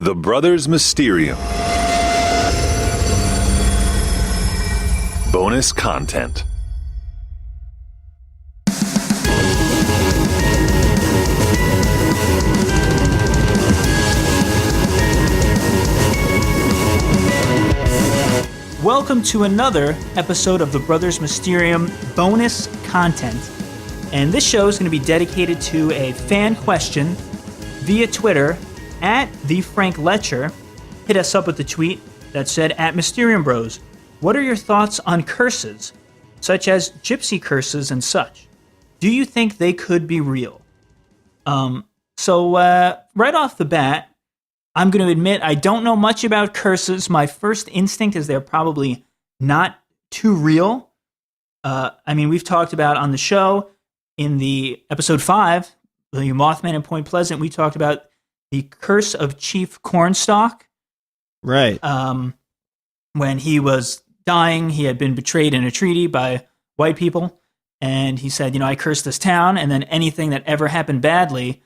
The Brothers Mysterium. Bonus content. Welcome to another episode of The Brothers Mysterium bonus content. And this show is going to be dedicated to a fan question via Twitter at @TheFrankLetcher. Hit us up with the tweet that said, @Mysterium Bros, what are your thoughts on curses, such as gypsy curses and such? Do you think they could be real? So right off the bat, I'm going to admit I don't know much about curses. My first instinct is they're probably not too real. I mean, we've talked about on the show in the episode 5, the Mothman in Point Pleasant, we talked about the curse of Chief Cornstalk. Right. When he was dying, he had been betrayed in a treaty by white people. And he said, I cursed this town. And then anything that ever happened badly,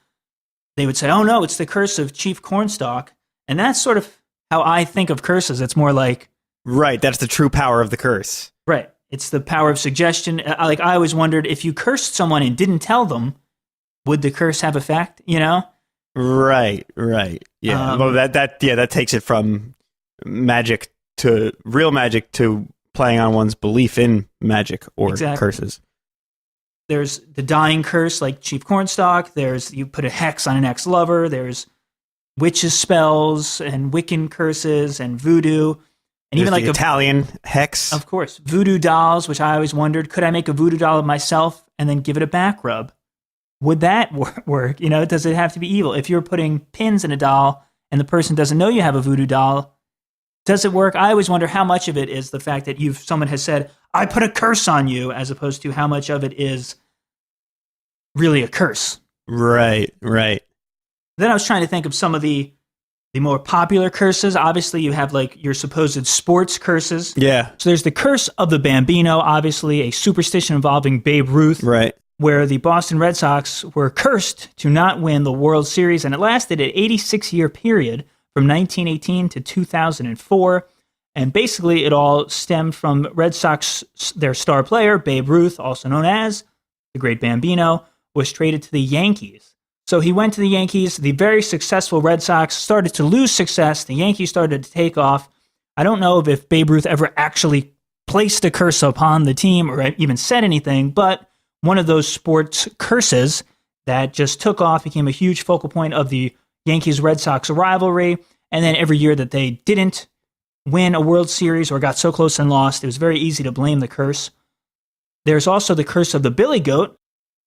they would say, oh no, it's the curse of Chief Cornstalk. And that's sort of how I think of curses. It's more like... Right, that's the true power of the curse. Right. It's the power of suggestion. I always wondered, if you cursed someone and didn't tell them, would the curse have effect, Right. Yeah. Well, that takes it from magic to real magic to playing on one's belief in magic or curses. There's the dying curse, like Chief Cornstalk. There's, you put a hex on an ex-lover. There's witches' spells and Wiccan curses and voodoo. And there's even like the Italian hex. Of course. Voodoo dolls, which I always wondered, could I make a voodoo doll of myself and then give it a back rub? Would that work? Does it have to be evil? If you're putting pins in a doll and the person doesn't know you have a voodoo doll, does it work? I always wonder how much of it is the fact that someone has said, I put a curse on you, as opposed to how much of it is really a curse. Right. Then I was trying to think of some of the more popular curses. Obviously, you have like your supposed sports curses. Yeah. So there's the curse of the Bambino, obviously a superstition involving Babe Ruth. Right. Where the Boston Red Sox were cursed to not win the World Series, and it lasted an 86-year period from 1918 to 2004. And basically, it all stemmed from Red Sox, their star player, Babe Ruth, also known as the Great Bambino, was traded to the Yankees. So he went to the Yankees. The very successful Red Sox started to lose success. The Yankees started to take off. I don't know if Babe Ruth ever actually placed a curse upon the team or even said anything, but one of those sports curses that just took off, became a huge focal point of the Yankees-Red Sox rivalry. And then every year that they didn't win a World Series or got so close and lost, it was very easy to blame the curse. There's also the curse of the Billy Goat,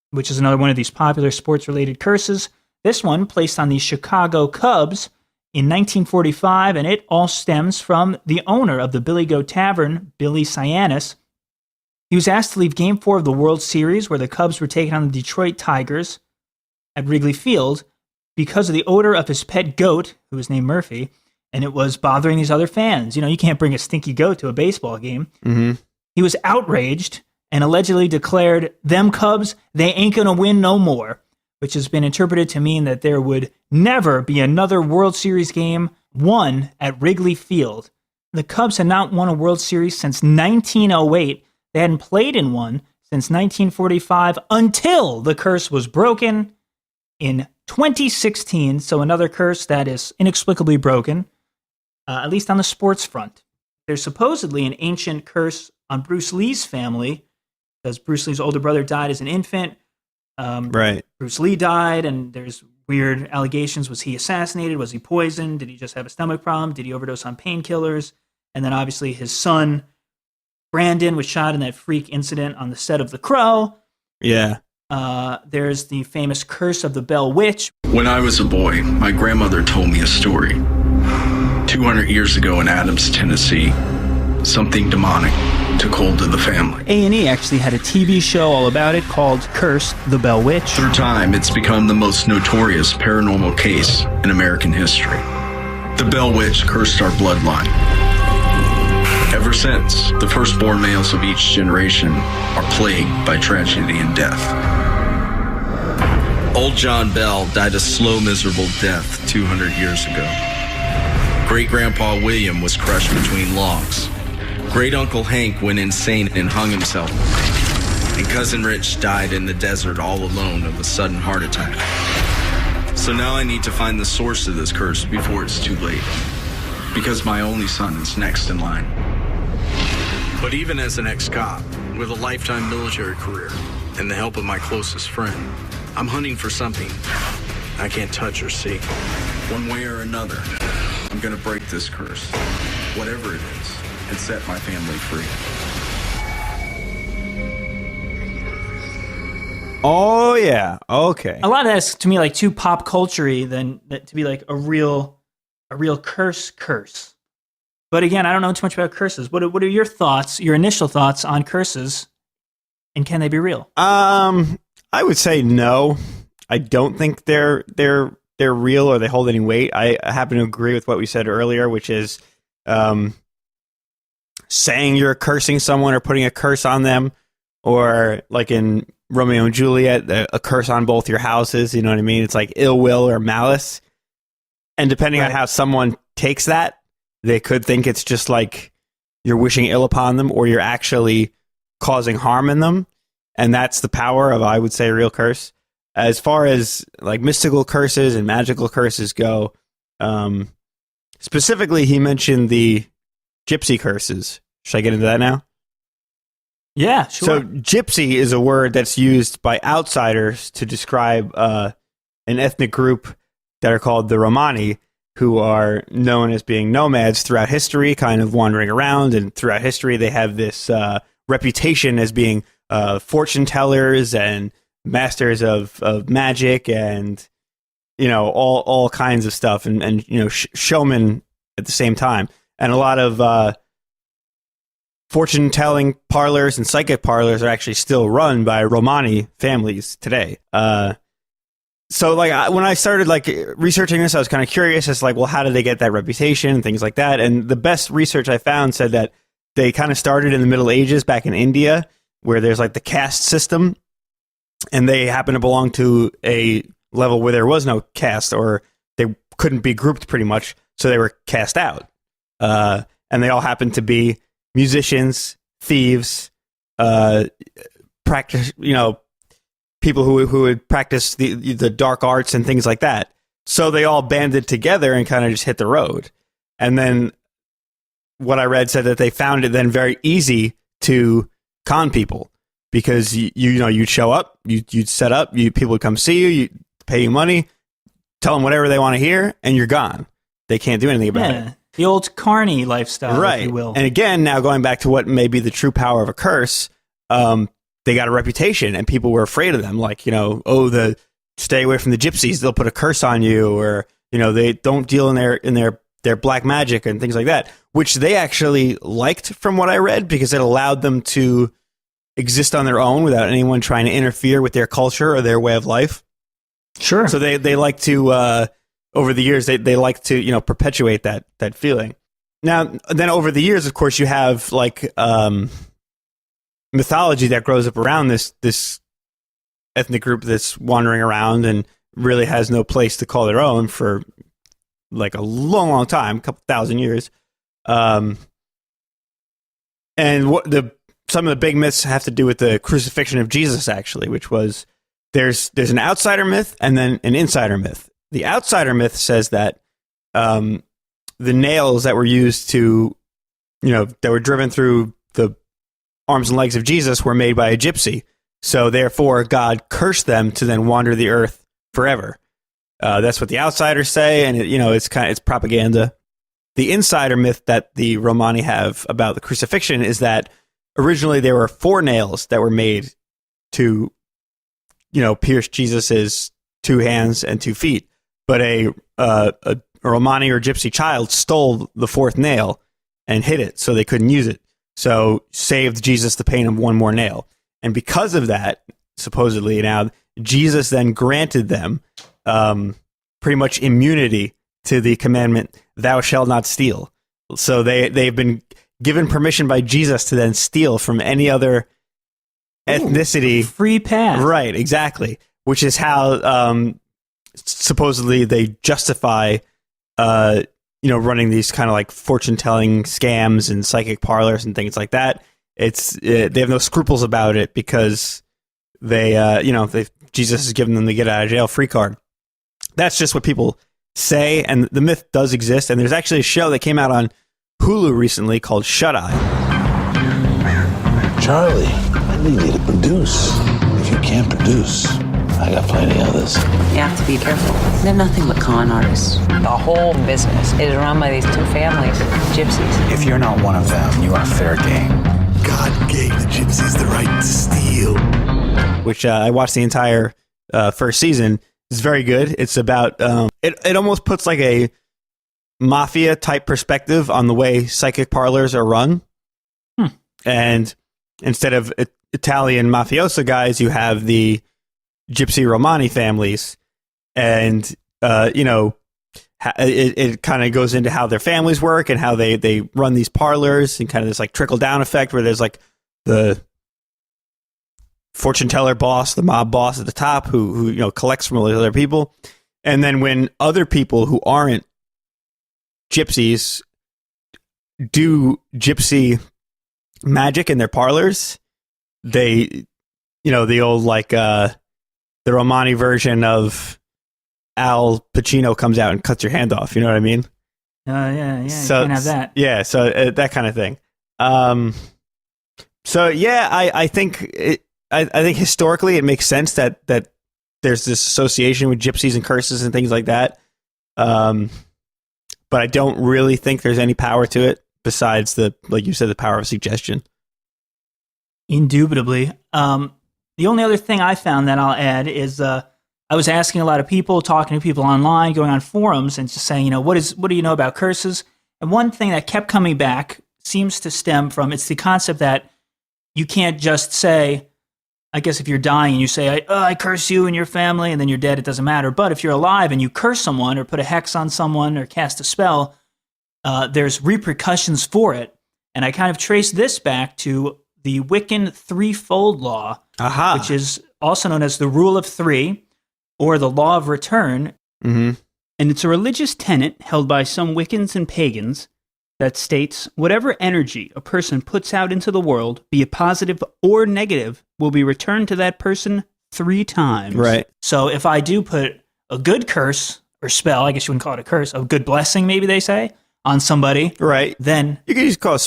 which is another one of these popular sports-related curses. This one placed on the Chicago Cubs in 1945, and it all stems from the owner of the Billy Goat Tavern, Billy Cyanis. He was asked to leave Game 4 of the World Series, where the Cubs were taking on the Detroit Tigers at Wrigley Field, because of the odor of his pet goat, who was named Murphy, and it was bothering these other fans. You can't bring a stinky goat to a baseball game. Mm-hmm. He was outraged and allegedly declared, them Cubs, they ain't gonna win no more, which has been interpreted to mean that there would never be another World Series game won at Wrigley Field. The Cubs had not won a World Series since 1908. They hadn't played in one since 1945 until the curse was broken in 2016. So another curse that is inexplicably broken, at least on the sports front. There's supposedly an ancient curse on Bruce Lee's family, because Bruce Lee's older brother died as an infant. Right. Bruce Lee died, and there's weird allegations. Was he assassinated? Was he poisoned? Did he just have a stomach problem? Did he overdose on painkillers? And then obviously his son, Brandon, was shot in that freak incident on the set of The Crow. Yeah. There's the famous curse of the Bell Witch. When I was a boy, my grandmother told me a story. 200 years ago in Adams, Tennessee, something demonic took hold of the family. A&E actually had a TV show all about it called Curse the Bell Witch. Through time, it's become the most notorious paranormal case in American history. The Bell Witch cursed our bloodline. Ever since, the firstborn males of each generation are plagued by tragedy and death. Old John Bell died a slow, miserable death 200 years ago. Great-grandpa William was crushed between logs. Great-uncle Hank went insane and hung himself. And Cousin Rich died in the desert all alone of a sudden heart attack. So now I need to find the source of this curse before it's too late. Because my only son is next in line. But even as an ex-cop, with a lifetime military career, and the help of my closest friend, I'm hunting for something I can't touch or see. One way or another, I'm gonna break this curse, whatever it is, and set my family free. Oh yeah, okay. A lot of that's to me like too pop culture-y than that to be like a real curse. But again, I don't know too much about curses. What are your thoughts, your initial thoughts on curses, and can they be real? I would say no. I don't think they're real or they hold any weight. I happen to agree with what we said earlier, which is saying you're cursing someone or putting a curse on them, or like in Romeo and Juliet, a curse on both your houses. You know what I mean? It's like ill will or malice. And depending on how someone takes that, they could think it's just like you're wishing ill upon them or you're actually causing harm in them. And that's the power of, I would say, a real curse. As far as like mystical curses and magical curses go, specifically, he mentioned the gypsy curses. Should I get into that now? Yeah, sure. So gypsy is a word that's used by outsiders to describe an ethnic group that are called the Romani, who are known as being nomads throughout history, kind of wandering around. And throughout history, they have this reputation as being fortune tellers and masters of magic and, you know, all kinds of stuff and you know, showmen at the same time. And a lot of fortune-telling parlors and psychic parlors are actually still run by Romani families today. So, like, when I started, like, researching this, I was kind of curious as, like, well, how did they get that reputation and things like that? And the best research I found said that they kind of started in the Middle Ages back in India, where there's, like, the caste system, and they happen to belong to a level where there was no caste, or they couldn't be grouped pretty much, so they were cast out. And they all happened to be musicians, thieves, practice, you know, people who would practice the dark arts and things like that. So they all banded together and kind of just hit the road. And then what I read said that they found it then very easy to con people because you know you'd show up, you'd set up, people would come see you, you pay you money, tell them whatever they want to hear, and you're gone. They can't do anything about it. The old carny lifestyle, right. if you will. And again, now going back to what may be the true power of a curse, they got a reputation and people were afraid of them. Like, you know, stay away from the gypsies. They'll put a curse on you, or, you know, they don't deal in their black magic and things like that, which they actually liked from what I read because it allowed them to exist on their own without anyone trying to interfere with their culture or their way of life. Sure. So they like to, over the years, they like to, you know, perpetuate that feeling. Now, then over the years, of course, you have like mythology that grows up around this ethnic group that's wandering around and really has no place to call their own for like a long, long time, a couple thousand years. And some of the big myths have to do with the crucifixion of Jesus, actually, which was there's an outsider myth and then an insider myth. The outsider myth says that the nails that were used to, you know, that were driven through the arms and legs of Jesus were made by a gypsy. So therefore, God cursed them to then wander the earth forever. That's what the outsiders say, and it's propaganda. The insider myth that the Romani have about the crucifixion is that originally there were 4 nails that were made to, you know, pierce Jesus's 2 hands and 2 feet. But a Romani or gypsy child stole the 4th nail and hid it so they couldn't use it. So saved Jesus the pain of 1 more nail. And because of that, supposedly now, Jesus then granted them pretty much immunity to the commandment, thou shalt not steal. So they've been given permission by Jesus to then steal from any other ethnicity. Free pass. Right, exactly. Which is how... supposedly they justify running these kind of like fortune telling scams and psychic parlors and things like that. They have no scruples about it because Jesus has given them the get out of jail free card. That's just what people say, and the myth does exist. And there's actually a show that came out on Hulu recently called Shut Eye. Charlie, I need you to produce. If you can't produce, I got plenty others. You have to be careful. They're nothing but con artists. The whole business is run by these two families, gypsies. If you're not one of them, you are fair game. God gave the gypsies the right to steal. Which I watched the entire first season. It's very good. It's about it almost puts like a mafia type perspective on the way psychic parlors are run. And instead of Italian mafioso guys, you have the Gypsy Romani families, and it kind of goes into how their families work and how they run these parlors, and kind of this like trickle down effect where there's like the fortune teller boss, the mob boss at the top who collects from all these other people, and then when other people who aren't gypsies do gypsy magic in their parlors, they the old like the Romani version of Al Pacino comes out and cuts your hand off. You know what I mean? Yeah. So, you can't have that. Yeah, so that kind of thing. I think I think historically it makes sense that there's this association with gypsies and curses and things like that. But I don't really think there's any power to it besides like you said, the power of suggestion. Indubitably. The only other thing I found that I'll add is I was asking a lot of people, talking to people online, going on forums, and just saying, what do you know about curses? And one thing that kept coming back seems to stem from, it's the concept that you can't just say, I guess if you're dying and you say, I curse you and your family, and then you're dead, it doesn't matter. But if you're alive and you curse someone or put a hex on someone or cast a spell, there's repercussions for it. And I kind of traced this back to the Wiccan threefold law, which is also known as the rule of three, or the law of return. Mm-hmm. And it's a religious tenet held by some Wiccans and pagans that states, whatever energy a person puts out into the world, be it positive or negative, will be returned to that person 3 times. Right. So if I do put a good curse or spell, I guess you wouldn't call it a curse, a good blessing, maybe they say, on somebody. Right. Then you can just call it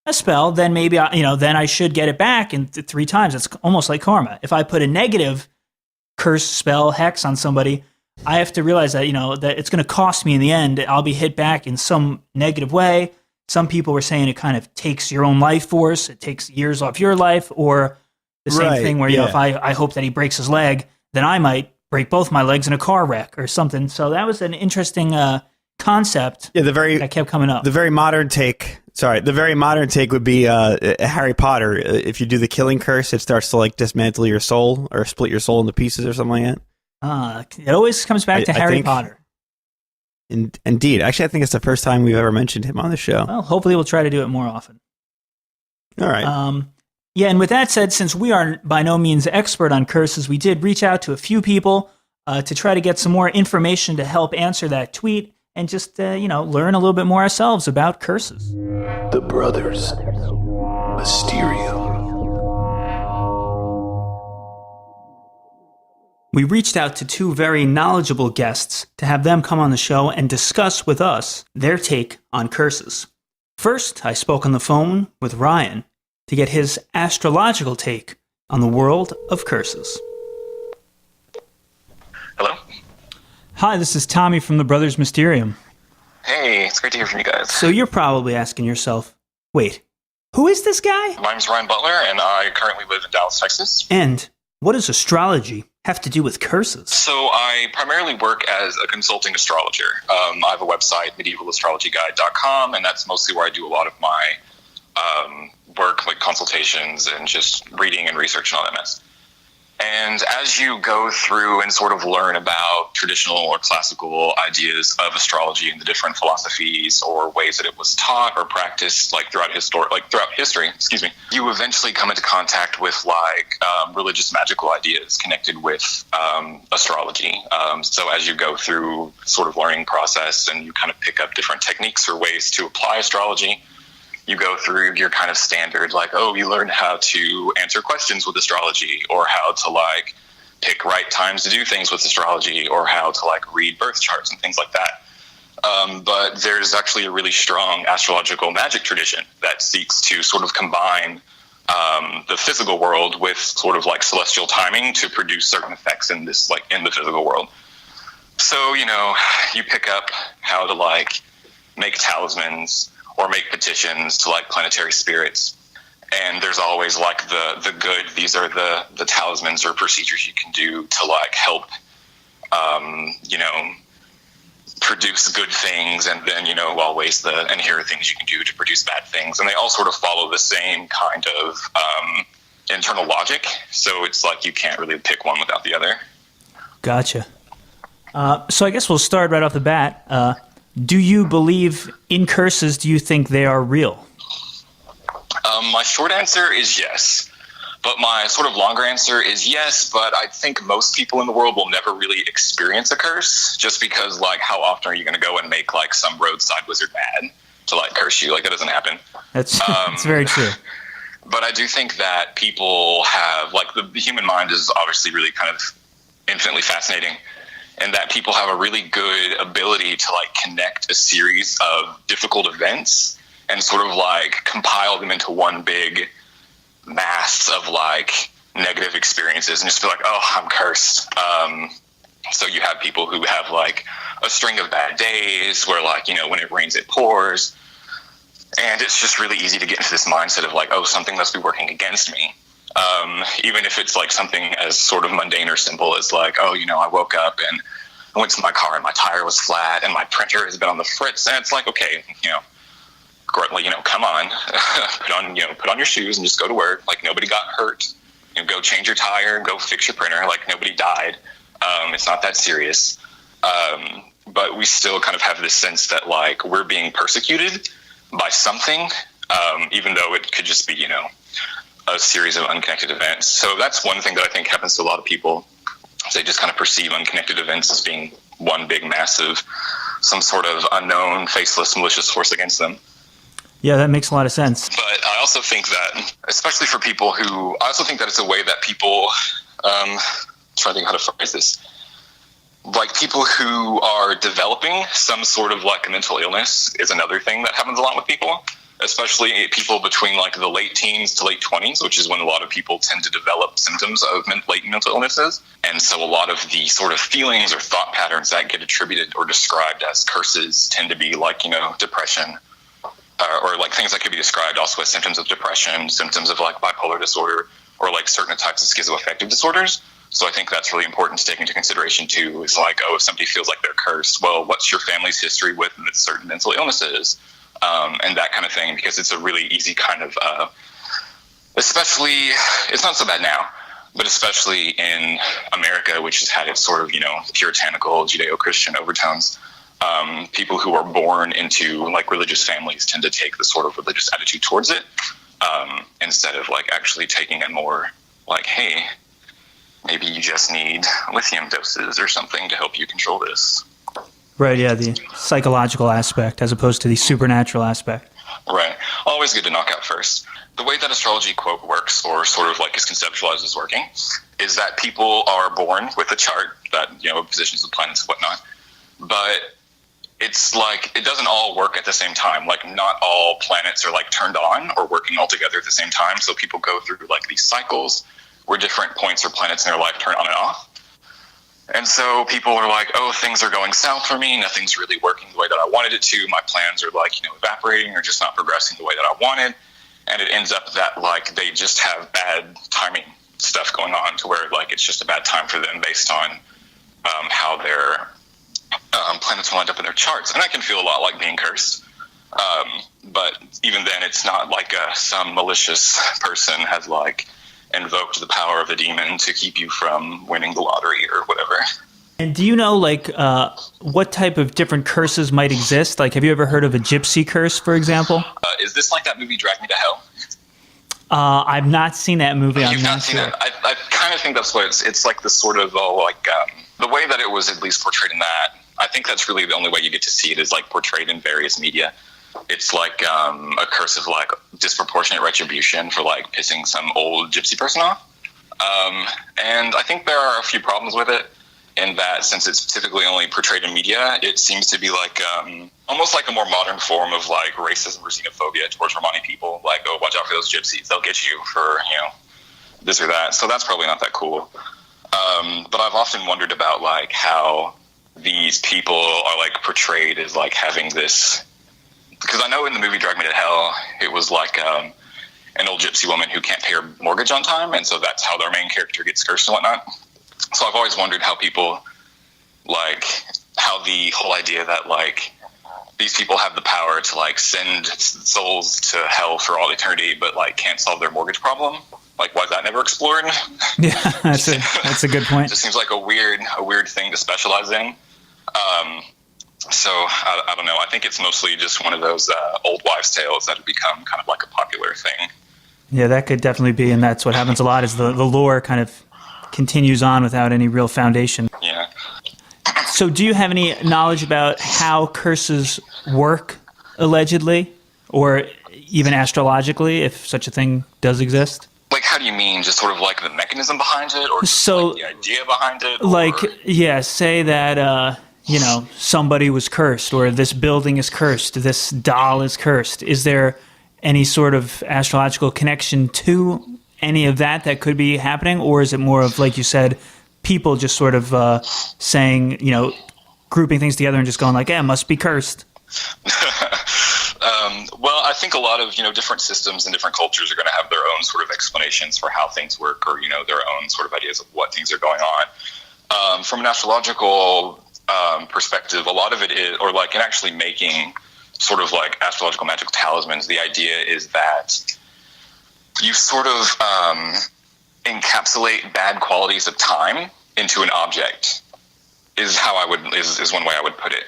a spell. Then maybe then I should get it back in 3 times. It's almost like karma. If I put a negative curse, spell, hex on somebody, I have to realize that, that it's going to cost me in the end. I'll be hit back in some negative way. Some people were saying it kind of takes your own life force. It takes years off your life, or the same thing where, if I hope that he breaks his leg, then I might break both my legs in a car wreck or something. So that was an interesting concept that kept coming up. The very modern take would be Harry Potter. If you do the killing curse, it starts to like dismantle your soul or split your soul into pieces or something like that. It always comes back to Harry Potter. Indeed. Actually, I think it's the first time we've ever mentioned him on the show. Well, hopefully we'll try to do it more often. All right. And with that said, since we are by no means expert on curses, we did reach out to a few people to try to get some more information to help answer that tweet and just, learn a little bit more ourselves about curses. The Brothers Mysterium. We reached out to 2 very knowledgeable guests to have them come on the show and discuss with us their take on curses. First, I spoke on the phone with Ryan to get his astrological take on the world of curses. Hello? Hi, this is Tommy from the Brothers Mysterium. Hey, it's great to hear from you guys. So you're probably asking yourself, wait, who is this guy? My name's Ryhan Butler, and I currently live in Dallas, Texas. And what does astrology have to do with curses? So I primarily work as a consulting astrologer. I have a website, medievalastrologyguide.com, and that's mostly where I do a lot of my work, like consultations and just reading and research and all that mess. And as you go through and sort of learn about traditional or classical ideas of astrology and the different philosophies or ways that it was taught or practiced, like throughout history, you eventually come into contact with religious magical ideas connected with astrology. So as you go through sort of learning process and you kind of pick up different techniques or ways to apply astrology, you go through your kind of standard, you learn how to answer questions with astrology, or how to pick right times to do things with astrology, or how to read birth charts and things like that. But there's actually a really strong astrological magic tradition that seeks to sort of combine the physical world with sort of celestial timing to produce certain effects in this, in the physical world. So, you pick up how to make talismans, or make petitions to planetary spirits. And there's always the good. These are the talismans or procedures you can do to help, produce good things. And then, always the inherent things you can do to produce bad things. And they all sort of follow the same kind of internal logic. So it's you can't really pick one without the other. Gotcha. So I guess we'll start right off the bat. Do you believe in curses? Do you think they are real? My short answer is yes. But my sort of longer answer is yes, but I think most people in the world will never really experience a curse, just because, how often are you going to go and make, some roadside wizard mad to, curse you? That doesn't happen. That's very true. But I do think that people have, the human mind is obviously really kind of infinitely fascinating, and that people have a really good ability to connect a series of difficult events and sort of compile them into one big mass of negative experiences and just be oh, I'm cursed. So you have people who have a string of bad days where when it rains it pours, and it's just really easy to get into this mindset of oh, something must be working against me. Even if it's something as sort of mundane or simple as oh, I woke up and I went to my car and my tire was flat and my printer has been on the fritz, and it's okay, come on, put on your shoes and just go to work. Nobody got hurt. Go change your tire, go fix your printer. Nobody died. It's not that serious. But we still kind of have this sense that we're being persecuted by something, even though it could just be, a series of unconnected events. So that's one thing that I think happens to a lot of people. They just kind of perceive unconnected events as being one big massive, some sort of unknown, faceless, malicious force against them. Yeah, that makes a lot of sense. But I also think that, especially for people who, I also think that it's a way that people, trying to think how to phrase this, people who are developing some sort of a mental illness is another thing that happens a lot with people. Especially people between the late teens to late 20s, which is when a lot of people tend to develop symptoms of latent mental illnesses. And so a lot of the sort of feelings or thought patterns that get attributed or described as curses tend to be depression, or things that could be described also as symptoms of depression, symptoms of bipolar disorder, or certain types of schizoaffective disorders. So I think that's really important to take into consideration too, is if somebody feels like they're cursed, well, what's your family's history with certain mental illnesses? And that kind of thing, because it's a really easy kind of, especially, it's not so bad now, but especially in America, which has had its sort of, puritanical Judeo-Christian overtones, people who are born into religious families tend to take the sort of religious attitude towards it, instead of actually taking a more hey, maybe you just need lithium doses or something to help you control this. Right, yeah, the psychological aspect as opposed to the supernatural aspect. Right. Always good to knock out first. The way that astrology, quote, works, or sort of is conceptualized as working, is that people are born with a chart that, positions of planets and whatnot, but it's it doesn't all work at the same time. Not all planets are turned on or working all together at the same time, so people go through these cycles where different points or planets in their life turn on and off. And so people are oh, things are going south for me. Nothing's really working the way that I wanted it to. My plans are evaporating or just not progressing the way that I wanted. And it ends up that they just have bad timing stuff going on to where it's just a bad time for them based on how their planets will end up in their charts. And that can feel a lot like being cursed. But even then, it's not some malicious person has invoked the power of a demon to keep you from winning the lottery or whatever. And do you know, like, what type of different curses might exist? Like, have you ever heard of a gypsy curse, for example? Is this like that movie Drag Me to Hell? I've not seen that movie. You've I'm not not seen sure. it? I kind of think that's what it's like, the sort of, the way that it was at least portrayed in that, I think that's really the only way you get to see it is like portrayed in various media. It's like a curse of like disproportionate retribution for like pissing some old gypsy person off. And I think there are a few problems with it, in that since it's typically only portrayed in media, it seems to be like almost like a more modern form of like racism or xenophobia towards Romani people. Like, oh, watch out for those gypsies; they'll get you for this or that. So that's probably not that cool. But I've often wondered about like how these people are like portrayed as like having this, because I know in the movie Drag Me to Hell, it was like an old gypsy woman who can't pay her mortgage on time, and so that's how their main character gets cursed and whatnot. So I've always wondered how people, like, how the whole idea that, like, these people have the power to, like, send souls to hell for all eternity, but, like, can't solve their mortgage problem. Like, why is that never explored? Yeah, that's a good point. It just seems like a weird thing to specialize in. So I don't know. I think it's mostly just one of those old wives' tales that have become kind of like a popular thing. Yeah, that could definitely be, and that's what happens a lot, is the lore kind of continues on without any real foundation. Yeah. So do you have any knowledge about how curses work, allegedly, or even astrologically, if such a thing does exist? Like, how do you mean? Just sort of like the mechanism behind it, or just So, like the idea behind it? Like, or? yeah, say that, somebody was cursed, or this building is cursed, this doll is cursed. Is there any sort of astrological connection to any of that could be happening, or is it more of, like you said, people just sort of saying, grouping things together and just going like, yeah, it must be cursed? Well, I think a lot of, different systems and different cultures are going to have their own sort of explanations for how things work, or, their own sort of ideas of what things are going on. From an astrological perspective, a lot of it is, or like in actually making sort of like astrological magical talismans, the idea is that you sort of encapsulate bad qualities of time into an object, is one way I would put it.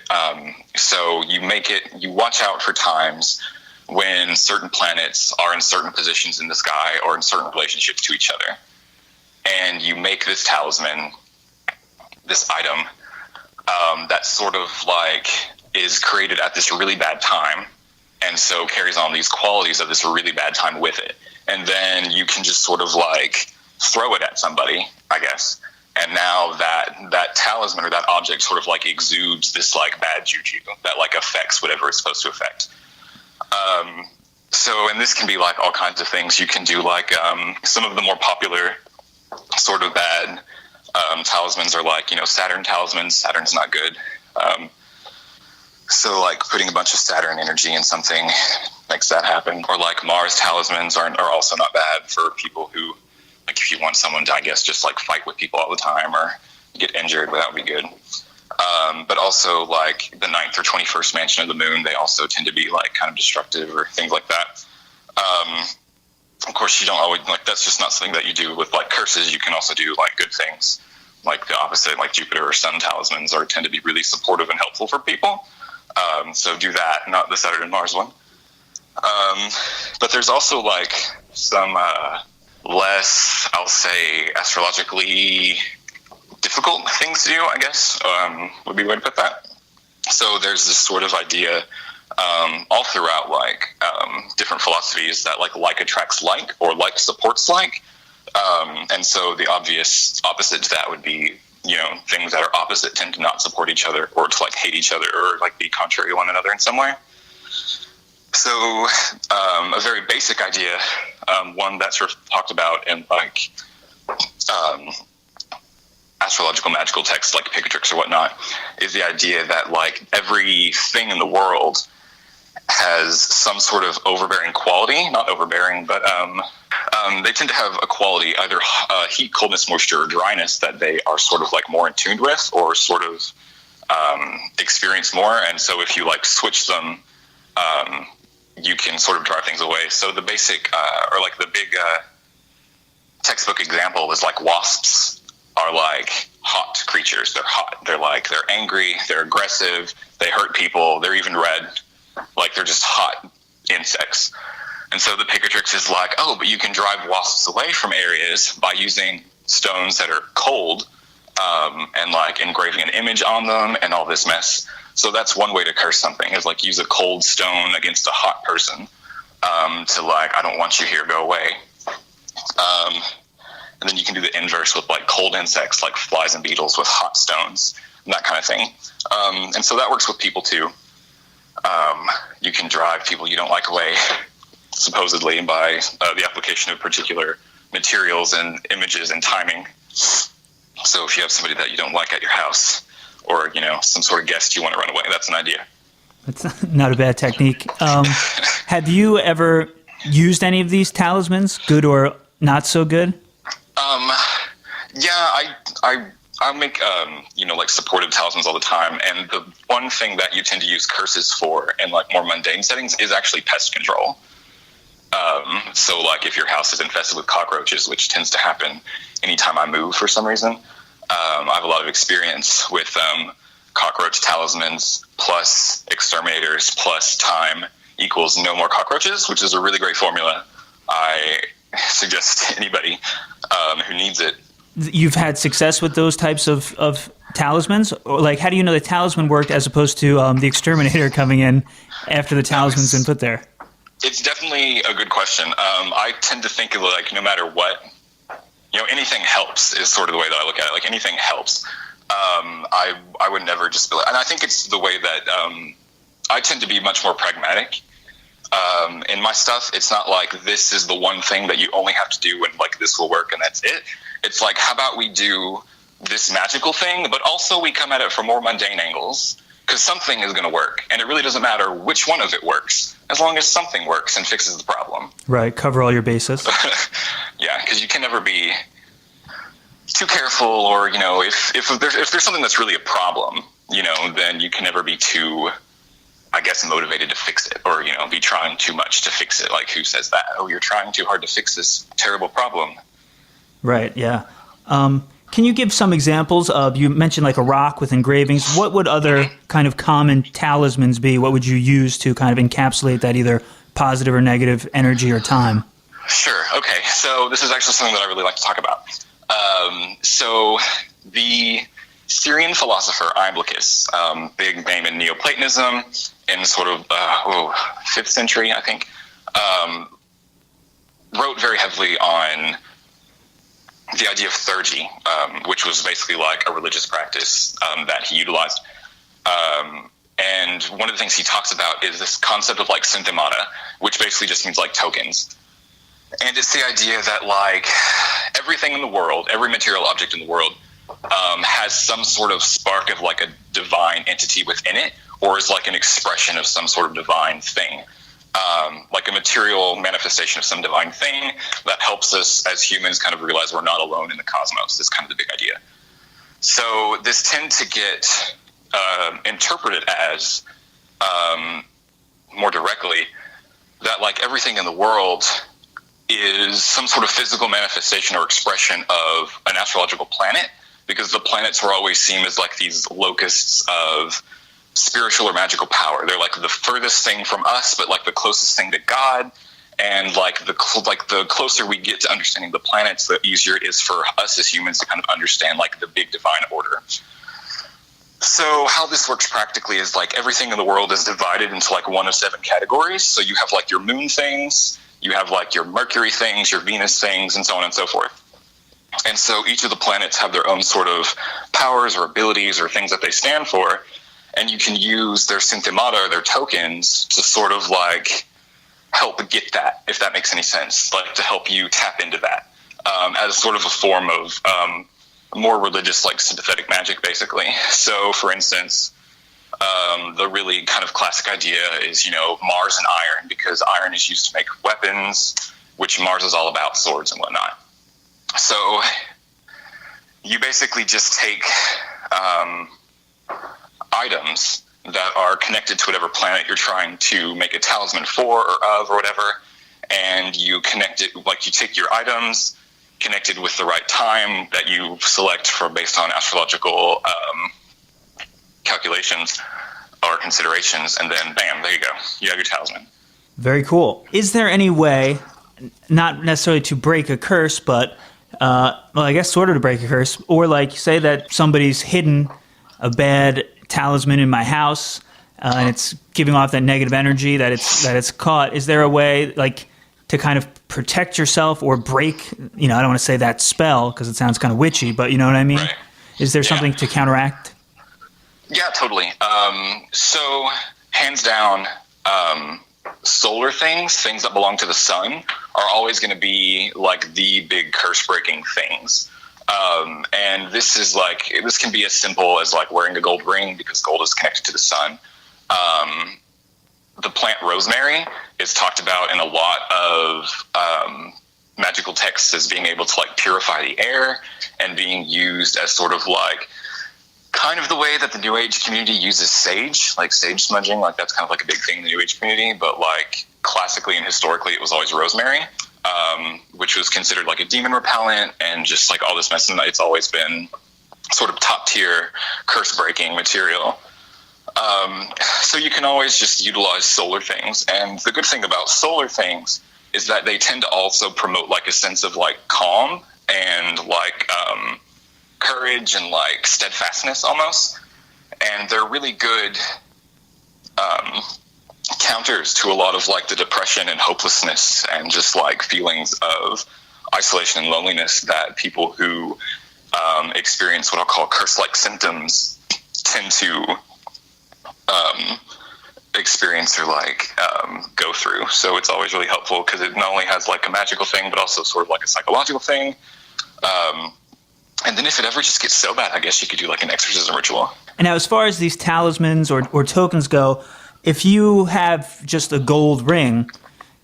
So you watch out for times when certain planets are in certain positions in the sky or in certain relationships to each other. And you make this talisman, this item, that sort of like is created at this really bad time, and so carries on these qualities of this really bad time with it. And then you can just sort of like throw it at somebody, I guess. And now that talisman or that object sort of like exudes this like bad juju that like affects whatever it's supposed to affect. And this can be like all kinds of things. You can do like some of the more popular sort of bad talismans are like, Saturn talismans. Saturn's not good. So like putting a bunch of Saturn energy in something makes that happen. Or like Mars talismans are also not bad for people who, like, if you want someone to, I guess, just like fight with people all the time or get injured, that would be good. But also like the 9th or 21st mansion of the moon, they also tend to be like kind of destructive or things like that. Of course, you don't always, like, that's just not something that you do with like curses. You can also do like good things, like the opposite, like Jupiter or Sun talismans tend to be really supportive and helpful for people. So do that, not the Saturn and Mars one. But there's also like some less, I'll say, astrologically difficult things to do, I guess, would be a way to put that. So there's this sort of idea all throughout like different philosophies that like attracts like, or like supports like. And so the obvious opposite to that would be, things that are opposite tend to not support each other, or to like hate each other, or like be contrary to one another in some way. So a very basic idea, one that's sort of talked about in like astrological magical texts like Picatrix or whatnot, is the idea that like everything in the world has some sort of overbearing quality, not overbearing, but they tend to have a quality, either heat, coldness, moisture, or dryness, that they are sort of like more in tune with, or sort of experience more. And so if you like switch them, you can sort of drive things away. So the basic, or like the big textbook example is like wasps are like hot creatures. They're hot. They're angry. They're aggressive. They hurt people. They're even red. Like, they're just hot insects. And so the Picatrix is like, oh, but you can drive wasps away from areas by using stones that are cold, and like engraving an image on them and all this mess. So that's one way to curse something, is like use a cold stone against a hot person, to like, I don't want you here, go away. And then you can do the inverse with like cold insects, like flies and beetles, with hot stones, and that kind of thing. And so that works with people too. You can drive people you don't like away, supposedly, by the application of particular materials and images and timing. So if you have somebody that you don't like at your house, or, you know, some sort of guest you want to run away, that's an idea. That's not a bad technique. Have you ever used any of these talismans, good or not so good? Yeah, I make, you know, like supportive talismans all the time. And the one thing that you tend to use curses for in like more mundane settings is actually pest control. So like if your house is infested with cockroaches, which tends to happen anytime I move for some reason, I have a lot of experience with cockroach talismans plus exterminators plus time equals no more cockroaches, which is a really great formula. I suggest to anybody who needs it. You've had success with those types of talismans? Or like, how do you know the talisman worked as opposed to the exterminator coming in after the talisman's been put there? It's definitely a good question. I tend to think of like, no matter what, you know, anything helps is sort of the way that I look at it. Like, anything helps. I would never just be like, and I think it's the way that I tend to be much more pragmatic in my stuff. It's not like this is the one thing that you only have to do and like this will work and that's it. It's like, how about we do this magical thing, but also we come at it from more mundane angles, because something is going to work, and it really doesn't matter which one of it works, as long as something works and fixes the problem. Right, cover all your bases. Yeah, because you can never be too careful, or, you know, if there's something that's really a problem, you know, then you can never be too, I guess, motivated to fix it, or, you know, be trying too much to fix it. Like, who says that? Oh, you're trying too hard to fix this terrible problem. Right, yeah. Can you give some examples of, you mentioned like a rock with engravings. What would other kind of common talismans be? What would you use to kind of encapsulate that either positive or negative energy or time? Sure. Okay. So this is actually something that I really like to talk about. So the Syrian philosopher Iamblichus, big name in Neoplatonism in sort of 5th century, I think, wrote very heavily on the idea of theurgy, which was basically like a religious practice that he utilized. And one of the things he talks about is this concept of like synthemata, which basically just means like tokens. And it's the idea that like everything in the world, every material object in the world, has some sort of spark of like a divine entity within it, or is like an expression of some sort of divine thing. Like a material manifestation of some divine thing that helps us as humans kind of realize we're not alone in the cosmos. Is kind of the big idea. So this tends to get interpreted as, more directly, that like everything in the world is some sort of physical manifestation or expression of an astrological planet, because the planets were always seen as like these locusts of spiritual or magical power. They're like the furthest thing from us, but like the closest thing to God. And like the closer we get to understanding the planets, the easier it is for us as humans to kind of understand like the big divine order. So how this works practically is like everything in the world is divided into like one of 7 categories. So you have like your moon things, you have like your Mercury things, your Venus things, and so on and so forth. And so each of the planets have their own sort of powers or abilities or things that they stand for. And you can use their synthemata, or their tokens, to sort of like help get that, if that makes any sense, like to help you tap into that as sort of a form of more religious, like sympathetic magic, basically. So, for instance, the really kind of classic idea is, you know, Mars and iron, because iron is used to make weapons, which Mars is all about, swords and whatnot. So you basically just take items that are connected to whatever planet you're trying to make a talisman for or of or whatever, and you connect it, like you take your items, connected with the right time that you select for based on astrological calculations or considerations, and then bam, there you go. You have your talisman. Very cool. Is there any way, not necessarily to break a curse, but well, I guess sort of to break a curse, or like say that somebody's hidden a bad talisman in my house, and it's giving off that negative energy that it's caught. Is there a way like to kind of protect yourself or break? I don't want to say that spell because it sounds kind of witchy, but you know what I mean. Right. Is there something to counteract? Yeah, totally. So hands down, solar things that belong to the sun are always going to be like the big curse breaking things. And this can be as simple as like wearing a gold ring because gold is connected to the sun. The plant rosemary is talked about in a lot of magical texts as being able to like purify the air and being used as sort of like kind of the way that the New Age community uses sage, like sage smudging, like that's kind of like a big thing in the New Age community, but like classically and historically it was always rosemary, which was considered like a demon repellent and just like all this mess. And it's always been sort of top tier curse breaking material. So you can always just utilize solar things. And the good thing about solar things is that they tend to also promote like a sense of like calm and like courage and like steadfastness almost. And they're really good counters to a lot of like the depression and hopelessness and just like feelings of isolation and loneliness that people who experience what I'll call curse-like symptoms tend to experience or like go through. So it's always really helpful because it not only has like a magical thing but also sort of like a psychological thing. And then if it ever just gets so bad, I guess you could do like an exorcism ritual. And now as far as these talismans or tokens go, if you have just a gold ring,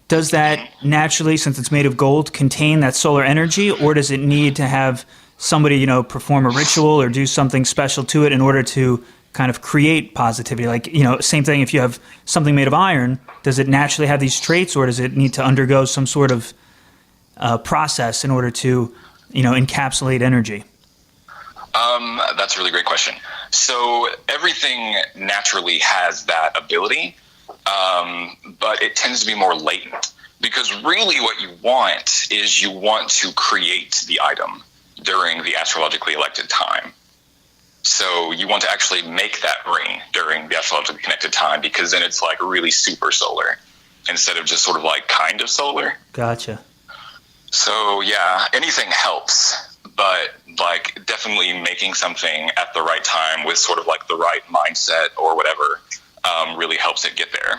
does that naturally, since it's made of gold, contain that solar energy, or does it need to have somebody, perform a ritual or do something special to it in order to kind of create positivity? Like, same thing if you have something made of iron, does it naturally have these traits, or does it need to undergo some sort of process in order to, encapsulate energy? That's a really great question. So everything naturally has that ability, but it tends to be more latent because really what you want is you want to create the item during the astrologically elected time. So you want to actually make that ring during the astrologically connected time because then it's like really super solar instead of just sort of like kind of solar. Gotcha. So yeah, anything helps, but like definitely making something at the right time with sort of like the right mindset or whatever really helps it get there.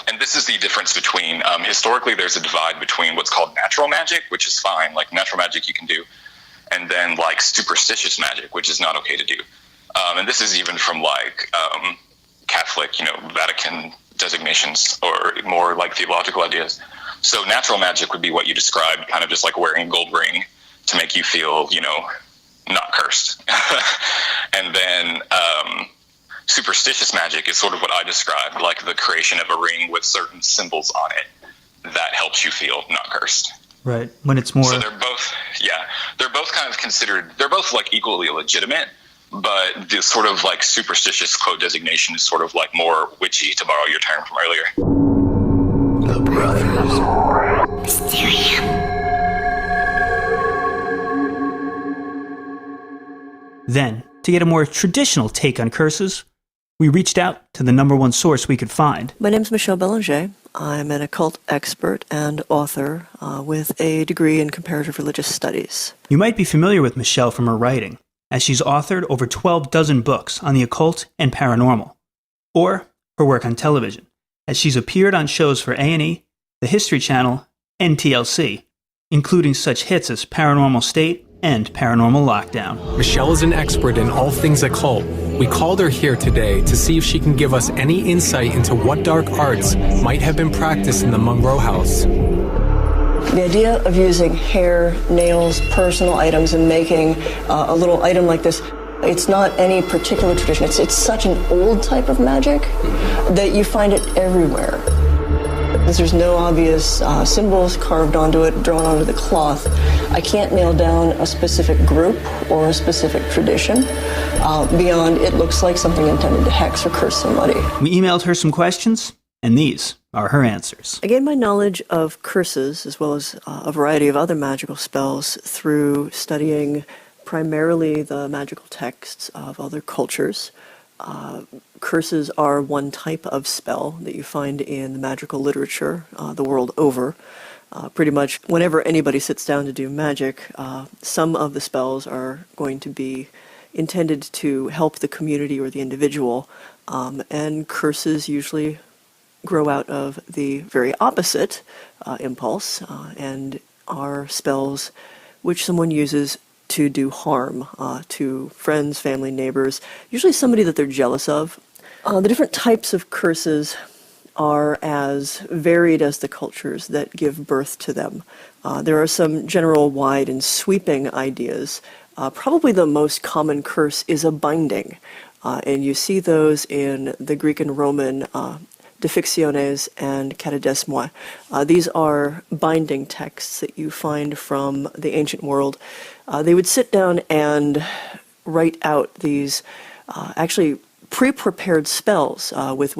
And this is the difference between, historically there's a divide between what's called natural magic, which is fine, like natural magic you can do, and then like superstitious magic, which is not okay to do. And this is even from like Catholic, Vatican designations or more like theological ideas. So natural magic would be what you described, kind of just like wearing a gold ring to make you feel, not cursed. And then superstitious magic is sort of what I described, like the creation of a ring with certain symbols on it that helps you feel not cursed. Right. When it's more... So they're both kind of considered, they're both like equally legitimate, but the sort of like superstitious quote designation is sort of like more witchy, to borrow your term from earlier. The brothers. Mysterium. Then, to get a more traditional take on curses, we reached out to the number one source we could find. My name's Michelle Belanger. I'm an occult expert and author with a degree in comparative religious studies. You might be familiar with Michelle from her writing, as she's authored over 12 dozen books on the occult and paranormal, or her work on television, as she's appeared on shows for A&E, the History Channel, and TLC, including such hits as Paranormal State and Paranormal Lockdown. Michelle is an expert in all things occult. We called her here today to see if she can give us any insight into what dark arts might have been practiced in the Monroe house. The idea of using hair, nails, personal items and making a little item like this, it's not any particular tradition. It's such an old type of magic that you find it everywhere. As there's no obvious symbols carved onto it, drawn onto the cloth, I can't nail down a specific group or a specific tradition. Beyond, it looks like something intended to hex or curse somebody. We emailed her some questions, and these are her answers. I gained my knowledge of curses, as well as a variety of other magical spells, through studying primarily the magical texts of other cultures. Curses are one type of spell that you find in the magical literature the world over. Pretty much whenever anybody sits down to do magic, some of the spells are going to be intended to help the community or the individual, and curses usually grow out of the very opposite impulse and are spells which someone uses to do harm to friends, family, neighbors, usually somebody that they're jealous of. The different types of curses are as varied as the cultures that give birth to them. There are some general, wide, and sweeping ideas. Probably the most common curse is a binding, and you see those in the Greek and Roman Defictiones and Catadesmoi. These are binding texts that you find from the ancient world. They would sit down and write out these actually pre-prepared spells with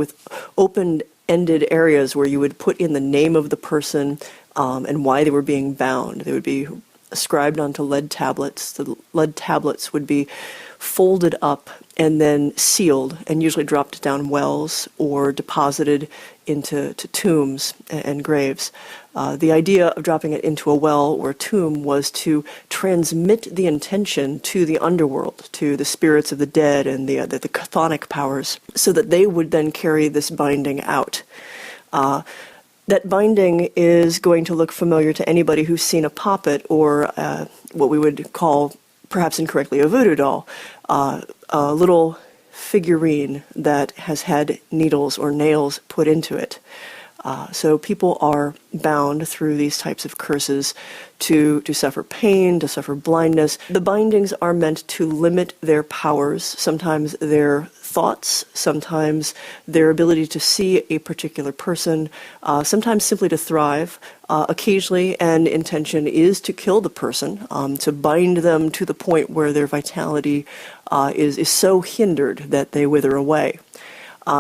open-ended areas where you would put in the name of the person and why they were being bound. They would be scribed onto lead tablets. The lead tablets would be folded up and then sealed and usually dropped down wells or deposited into tombs and graves. The idea of dropping it into a well or a tomb was to transmit the intention to the underworld, to the spirits of the dead and the chthonic powers, so that they would then carry this binding out. That binding is going to look familiar to anybody who's seen a puppet or what we would call, perhaps incorrectly, a voodoo doll, a little figurine that has had needles or nails put into it. So people are bound through these types of curses to suffer pain, to suffer blindness. The bindings are meant to limit their powers, sometimes their thoughts, sometimes their ability to see a particular person, sometimes simply to thrive. Occasionally, an intention is to kill the person, to bind them to the point where their vitality is so hindered that they wither away.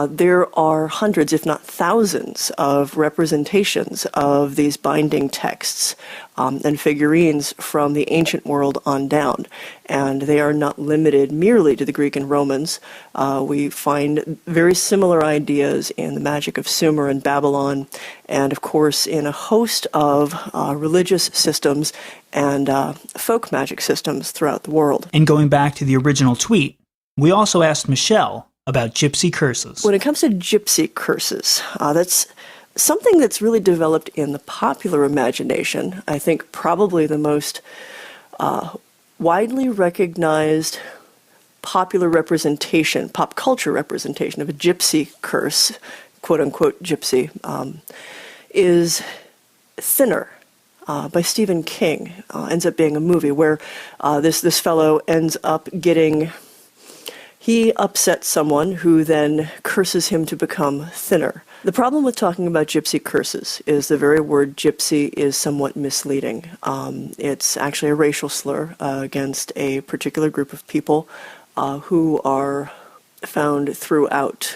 There are hundreds, if not thousands, of representations of these binding texts and figurines from the ancient world on down. And they are not limited merely to the Greek and Romans. We find very similar ideas in the magic of Sumer and Babylon, and of course in a host of religious systems and folk magic systems throughout the world. And going back to the original tweet, we also asked Michelle about gypsy curses. When it comes to gypsy curses, that's something that's really developed in the popular imagination. I think probably the most widely recognized popular representation, pop culture representation of a gypsy curse, quote-unquote gypsy, is Thinner by Stephen King. Ends up being a movie where this fellow ends up getting... He upsets someone who then curses him to become thinner. The problem with talking about gypsy curses is the very word gypsy is somewhat misleading. It's actually a racial slur against a particular group of people who are found throughout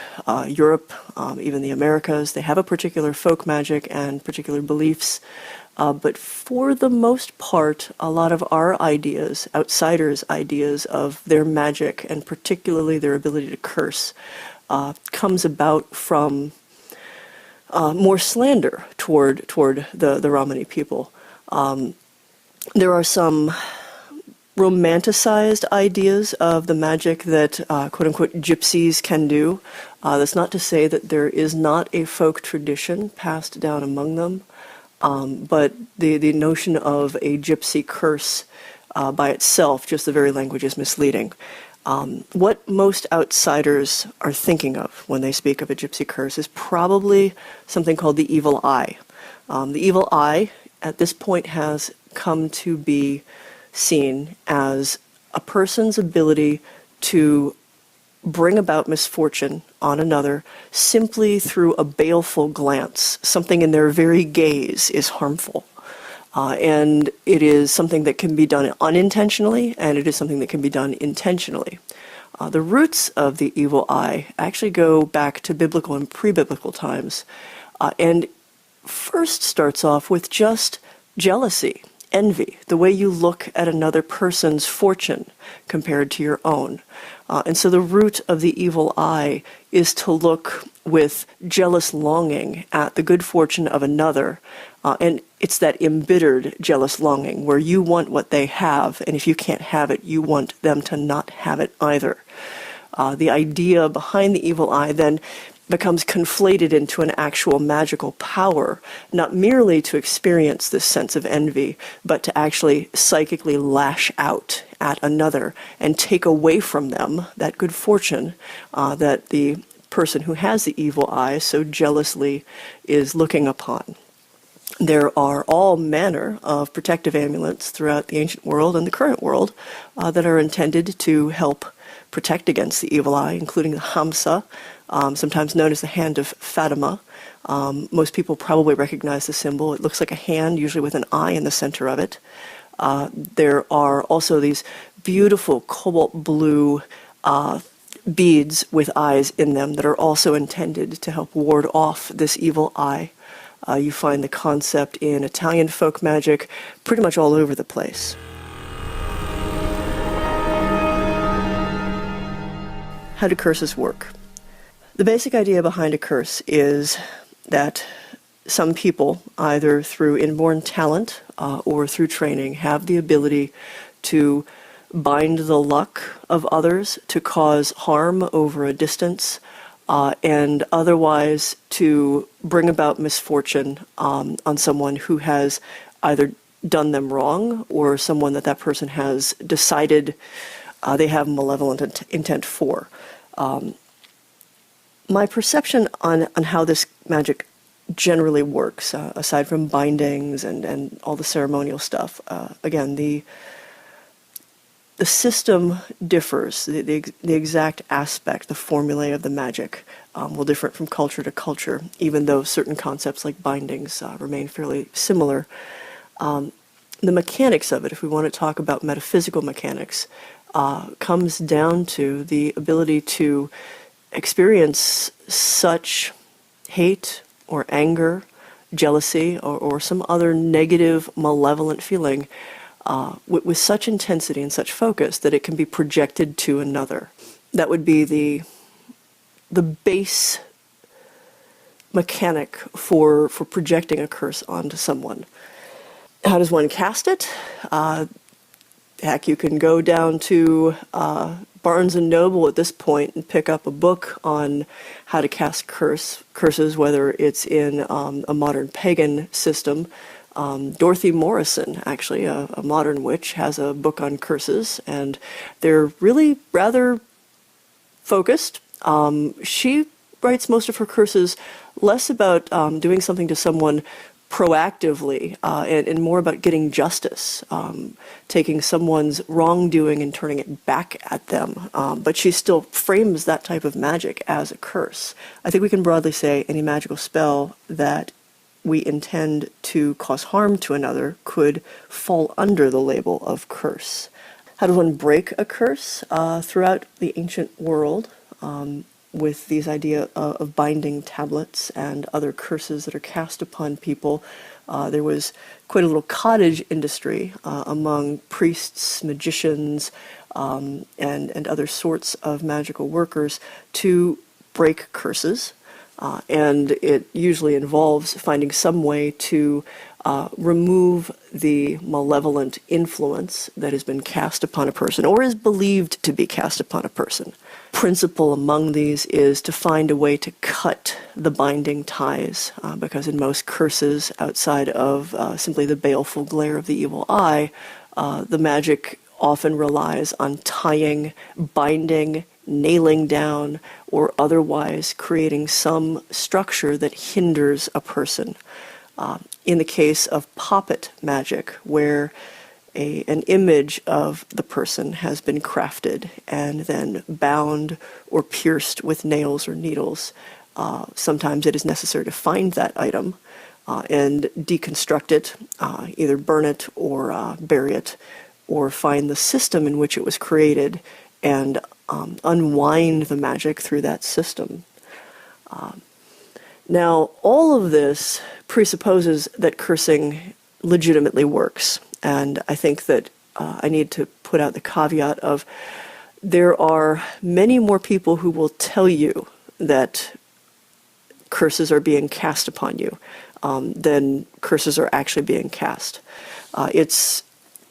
Europe, even the Americas. They have a particular folk magic and particular beliefs. But for the most part, a lot of our ideas, outsiders' ideas of their magic, and particularly their ability to curse, comes about from more slander toward the Romani people. There are some romanticized ideas of the magic that quote-unquote gypsies can do. That's not to say that there is not a folk tradition passed down among them. But the notion of a gypsy curse by itself, just the very language, is misleading. What most outsiders are thinking of when they speak of a gypsy curse is probably something called the evil eye. The evil eye, at this point, has come to be seen as a person's ability to bring about misfortune on another simply through a baleful glance. Something in their very gaze is harmful. And it is something that can be done unintentionally, and it is something that can be done intentionally. The roots of the evil eye actually go back to biblical and pre-biblical times, and first starts off with just jealousy, envy, the way you look at another person's fortune compared to your own. And so the root of the evil eye is to look with jealous longing at the good fortune of another. And it's that embittered jealous longing where you want what they have, and if you can't have it, you want them to not have it either. The idea behind the evil eye then becomes conflated into an actual magical power, not merely to experience this sense of envy, but to actually psychically lash out at another and take away from them that good fortune that the person who has the evil eye so jealously is looking upon. There are all manner of protective amulets throughout the ancient world and the current world that are intended to help protect against the evil eye, including the Hamsa, sometimes known as the Hand of Fatima. Most people probably recognize the symbol. It looks like a hand, usually with an eye in the center of it. There are also these beautiful cobalt blue beads with eyes in them that are also intended to help ward off this evil eye. You find the concept in Italian folk magic pretty much all over the place. How do curses work? The basic idea behind a curse is that some people, either through inborn talent or through training, have the ability to bind the luck of others, to cause harm over a distance, and otherwise to bring about misfortune on someone who has either done them wrong or someone that person has decided they have malevolent intent for. My perception on how this magic generally works, aside from bindings and all the ceremonial stuff, again, the system differs. The exact aspect, the formulae of the magic will differ from culture to culture, even though certain concepts like bindings remain fairly similar. The mechanics of it, if we want to talk about metaphysical mechanics, comes down to the ability to experience such hate or anger, jealousy, or some other negative, malevolent feeling with such intensity and such focus that it can be projected to another. That would be the base mechanic for projecting a curse onto someone. How does one cast it? Heck, you can go down to Barnes & Noble at this point and pick up a book on how to cast curses, whether it's in a modern pagan system. Dorothy Morrison, actually, a modern witch, has a book on curses, and they're really rather focused. She writes most of her curses less about doing something to someone proactively and more about getting justice, taking someone's wrongdoing and turning it back at them. But she still frames that type of magic as a curse. I think we can broadly say any magical spell that we intend to cause harm to another could fall under the label of curse. How does one break a curse? Throughout the ancient world, with these idea of binding tablets and other curses that are cast upon people, there was quite a little cottage industry among priests, magicians, and other sorts of magical workers to break curses. And it usually involves finding some way to remove the malevolent influence that has been cast upon a person or is believed to be cast upon a person. Principle among these is to find a way to cut the binding ties, because in most curses, outside of simply the baleful glare of the evil eye, the magic often relies on tying, binding, nailing down, or otherwise creating some structure that hinders a person. In the case of poppet magic, where an image of the person has been crafted and then bound or pierced with nails or needles. Sometimes it is necessary to find that item and deconstruct it, either burn it or bury it, or find the system in which it was created and unwind the magic through that system. Now, all of this presupposes that cursing legitimately works. And I think that I need to put out the caveat of there are many more people who will tell you that curses are being cast upon you than curses are actually being cast. It's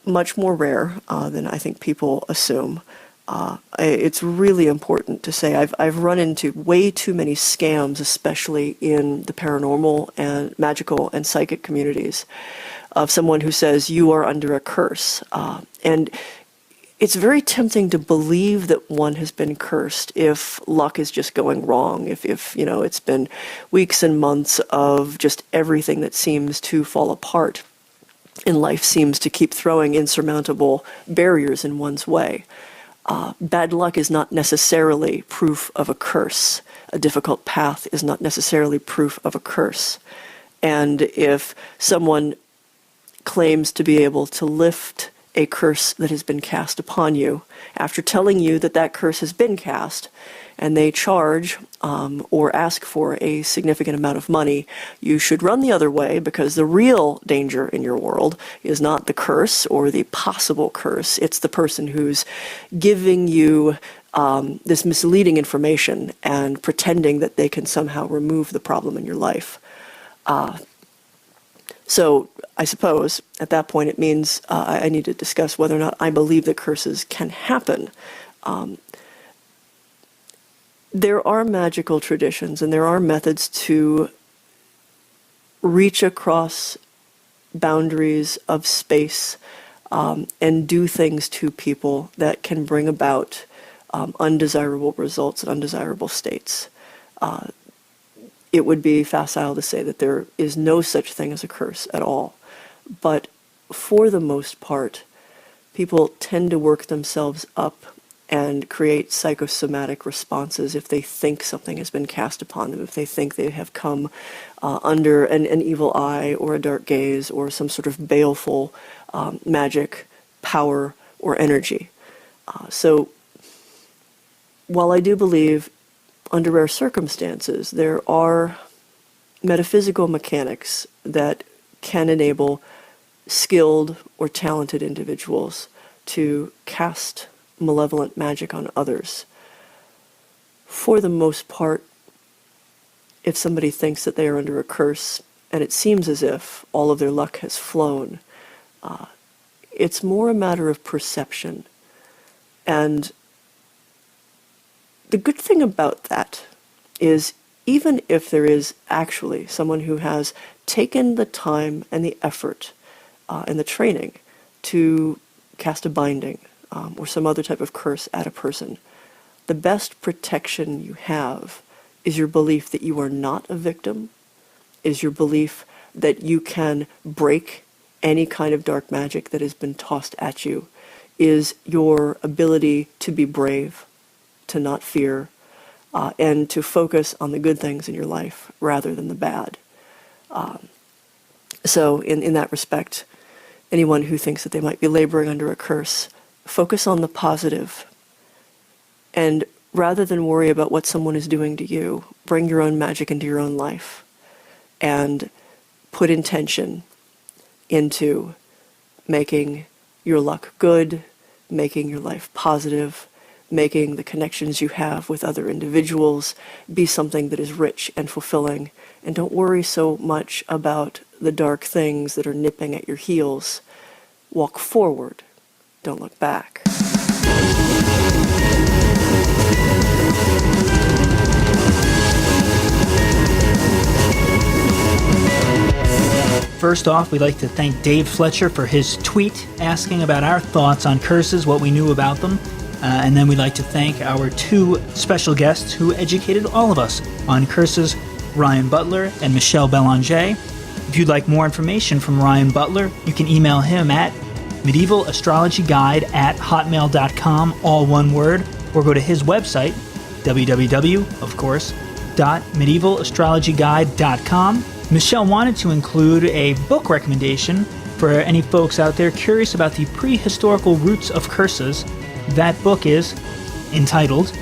much more rare than I think people assume. It's really important to say I've run into way too many scams, especially in the paranormal and magical and psychic communities, of someone who says you are under a curse. And it's very tempting to believe that one has been cursed if luck is just going wrong, if it's been weeks and months of just everything that seems to fall apart, and life seems to keep throwing insurmountable barriers in one's way. Bad luck is not necessarily proof of a curse. A difficult path is not necessarily proof of a curse. And if someone claims to be able to lift a curse that has been cast upon you, after telling you that that curse has been cast, and they charge or ask for a significant amount of money, you should run the other way, because the real danger in your world is not the curse or the possible curse. It's the person who's giving you this misleading information and pretending that they can somehow remove the problem in your life. So I suppose at that point it means I need to discuss whether or not I believe that curses can happen. There are magical traditions and there are methods to reach across boundaries of space and do things to people that can bring about undesirable results and undesirable states. It would be facile to say that there is no such thing as a curse at all. But for the most part, people tend to work themselves up and create psychosomatic responses if they think something has been cast upon them, if they think they have come under an evil eye or a dark gaze or some sort of baleful magic, power, or energy. So while I do believe under rare circumstances there are metaphysical mechanics that can enable skilled or talented individuals to cast malevolent magic on others, for the most part, if somebody thinks that they are under a curse and it seems as if all of their luck has flown, it's more a matter of perception. And the good thing about that is, even if there is actually someone who has taken the time and the effort and the training to cast a binding or some other type of curse at a person, the best protection you have is your belief that you are not a victim, is your belief that you can break any kind of dark magic that has been tossed at you, is your ability to be brave, to not fear, and to focus on the good things in your life rather than the bad. So in that respect, anyone who thinks that they might be laboring under a curse, focus on the positive. And rather than worry about what someone is doing to you, bring your own magic into your own life and put intention into making your luck good, making your life positive, making the connections you have with other individuals be something that is rich and fulfilling. And don't worry so much about the dark things that are nipping at your heels. Walk forward. Don't look back. First off, we'd like to thank Dave Fletcher for his tweet asking about our thoughts on curses, what we knew about them. And then we'd like to thank our two special guests who educated all of us on curses, Ryhan Butler and Michelle Belanger. If you'd like more information from Ryhan Butler, you can email him at medievalastrologyguide@hotmail.com, all one word, or go to his website, www.medievalastrologyguide.com. Michelle wanted to include a book recommendation for any folks out there curious about the prehistorical roots of curses. That book is entitled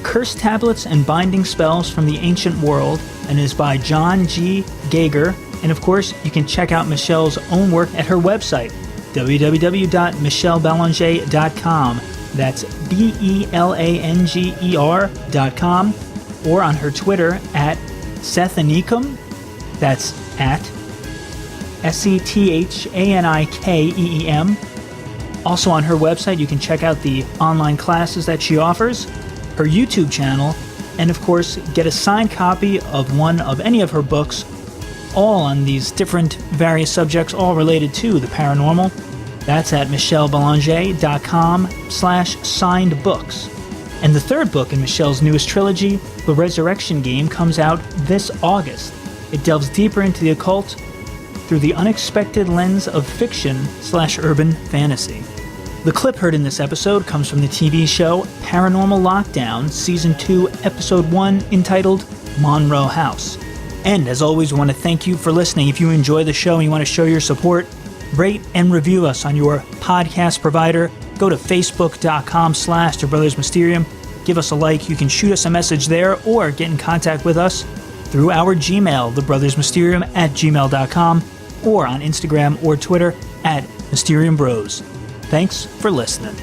Curse Tablets and Binding Spells from the Ancient World, and is by John G. Gager. And of course, you can check out Michelle's own work at her website, www.michellebelanger.com. That's BELANGER.com, or on her Twitter at Sethanicum. That's at SETHANIKEEM. Also on her website, you can check out the online classes that she offers, her YouTube channel, and of course, get a signed copy of one of any of her books, all on these different various subjects, all related to the paranormal. That's at michellebelanger.com/signed books. And the third book in Michelle's newest trilogy, The Resurrection Game, comes out this August. It delves deeper into the occult through the unexpected lens of fiction/urban fantasy. The clip heard in this episode comes from the TV show Paranormal Lockdown, Season 2, Episode 1, entitled Monroe House. And as always, we want to thank you for listening. If you enjoy the show and you want to show your support, rate and review us on your podcast provider. Go to facebook.com/thebrothersmysterium. Give us a like. You can shoot us a message there or get in contact with us through our Gmail, thebrothersmysterium@gmail.com, or on Instagram or Twitter @MysteriumBros. Thanks for listening.